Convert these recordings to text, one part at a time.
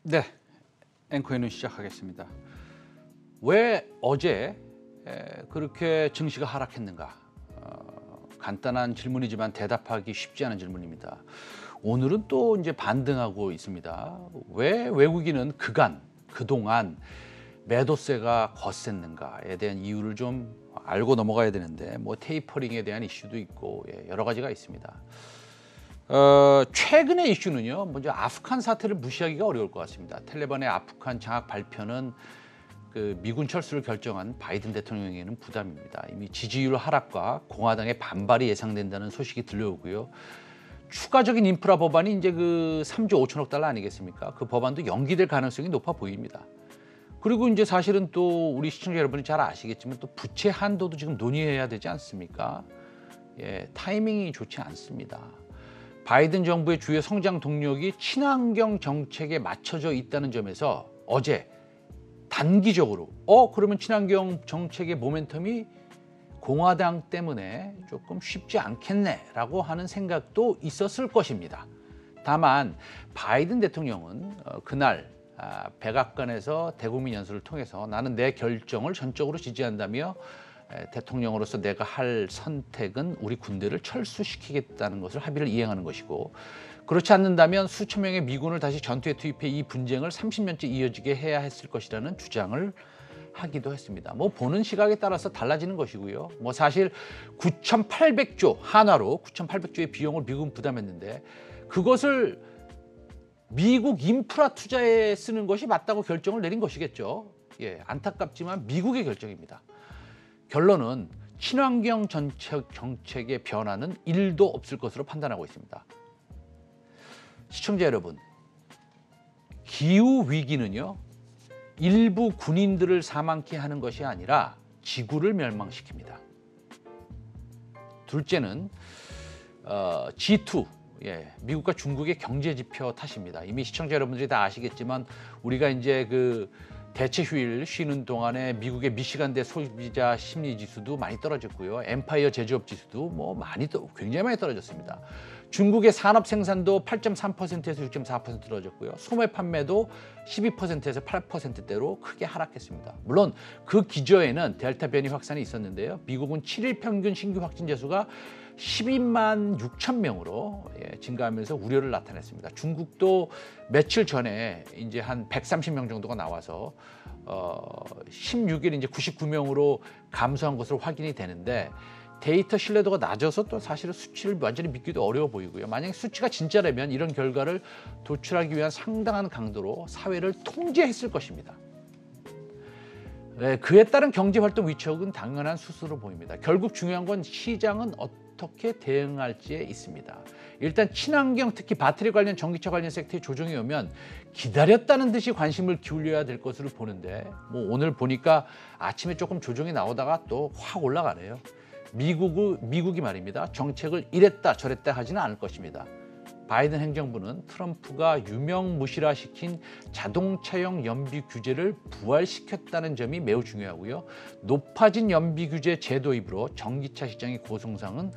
네, 앵커에는 시작하겠습니다. 왜 어제 그렇게 증시가 하락했는가? 간단한 질문이지만 대답하기 쉽지 않은 질문입니다. 오늘은 또 이제 반등하고 있습니다. 왜 외국인은 그동안 매도세가 거셌는가에 대한 이유를 좀 알고 넘어가야 되는데, 뭐 테이퍼링에 대한 이슈도 있고 여러 가지가 있습니다. 최근의 이슈는요, 먼저 아프간 사태를 무시하기가 어려울 것 같습니다. 텔레반의 아프간 장악 발표는 그 미군 철수를 결정한 바이든 대통령에게는 부담입니다. 이미 지지율 하락과 공화당의 반발이 예상된다는 소식이 들려오고요. 추가적인 인프라 법안이 이제 그 3조 5천억 달러 아니겠습니까? 그 법안도 연기될 가능성이 높아 보입니다. 그리고 이제 사실은 또 우리 시청자 여러분이 잘 아시겠지만 또 부채 한도도 지금 논의해야 되지 않습니까? 타이밍이 좋지 않습니다. 바이든 정부의 주요 성장 동력이 친환경 정책에 맞춰져 있다는 점에서 어제 단기적으로 그러면 친환경 정책의 모멘텀이 공화당 때문에 조금 쉽지 않겠네라고 하는 생각도 있었을 것입니다. 다만 바이든 대통령은 그날 백악관에서 대국민 연설을 통해서 나는 내 결정을 전적으로 지지한다며 대통령으로서 내가 할 선택은 우리 군대를 철수시키겠다는 것을 합의를 이행하는 것이고, 그렇지 않는다면 수천 명의 미군을 다시 전투에 투입해 이 분쟁을 30년째 이어지게 해야 했을 것이라는 주장을 하기도 했습니다. 뭐 보는 시각에 따라서 달라지는 것이고요. 뭐 사실 9,800조 한화로 9,800조의 비용을 미국은 부담했는데 그것을 미국 인프라 투자에 쓰는 것이 맞다고 결정을 내린 것이겠죠. 안타깝지만 미국의 결정입니다. 결론은 친환경 정책의 변화는 1도 없을 것으로 판단하고 있습니다. 시청자 여러분, 기후 위기는요, 일부 군인들을 사망케 하는 것이 아니라 지구를 멸망시킵니다. 둘째는 G2, 미국과 중국의 경제 지표 탓입니다. 이미 시청자 여러분들이 다 아시겠지만 우리가 이제 그 대체 휴일 쉬는 동안에 미국의 미시간대 소비자 심리 지수도 많이 떨어졌고요. 엠파이어 제조업 지수도 굉장히 많이 떨어졌습니다. 중국의 산업 생산도 8.3%에서 6.4% 떨어졌고요. 소매 판매도 12%에서 8%대로 크게 하락했습니다. 물론 그 기저에는 델타 변이 확산이 있었는데요. 미국은 7일 평균 신규 확진자 수가 12만 6천 명으로 증가하면서 우려를 나타냈습니다. 중국도 며칠 전에 이제 한 130명 정도가 나와서 16일 이제 99명으로 감소한 것으로 확인이 되는데, 데이터 신뢰도가 낮아서 또 사실은 수치를 완전히 믿기도 어려워 보이고요. 만약에 수치가 진짜라면 이런 결과를 도출하기 위한 상당한 강도로 사회를 통제했을 것입니다. 그에 따른 경제활동 위축은 당연한 수수로 보입니다. 결국 중요한 건 시장은 어떻게 대응할지에 있습니다. 일단 친환경, 특히 배터리 관련, 전기차 관련 섹터에 조정이 오면 기다렸다는 듯이 관심을 기울여야 될 것으로 보는데, 뭐 오늘 보니까 아침에 조금 조정이 나오다가 또 확 올라가네요. 미국이 말입니다. 정책을 이랬다 저랬다 하지는 않을 것입니다. 바이든 행정부는 트럼프가 유명무실화시킨 자동차용 연비 규제를 부활시켰다는 점이 매우 중요하고요. 높아진 연비 규제 제도입으로 전기차 시장의 고성장은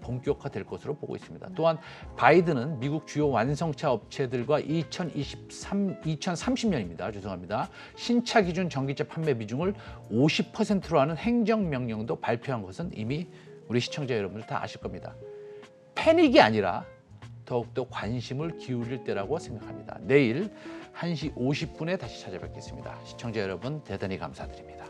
본격화될 것으로 보고 있습니다. 또한 바이든은 미국 주요 완성차 업체들과 2030년입니다. 죄송합니다. 신차 기준 전기차 판매 비중을 50%로 하는 행정명령도 발표한 것은 이미 우리 시청자 여러분들 다 아실 겁니다. 패닉이 아니라 더욱더 관심을 기울일 때라고 생각합니다. 내일 1시 50분에 다시 찾아뵙겠습니다. 시청자 여러분 대단히 감사드립니다.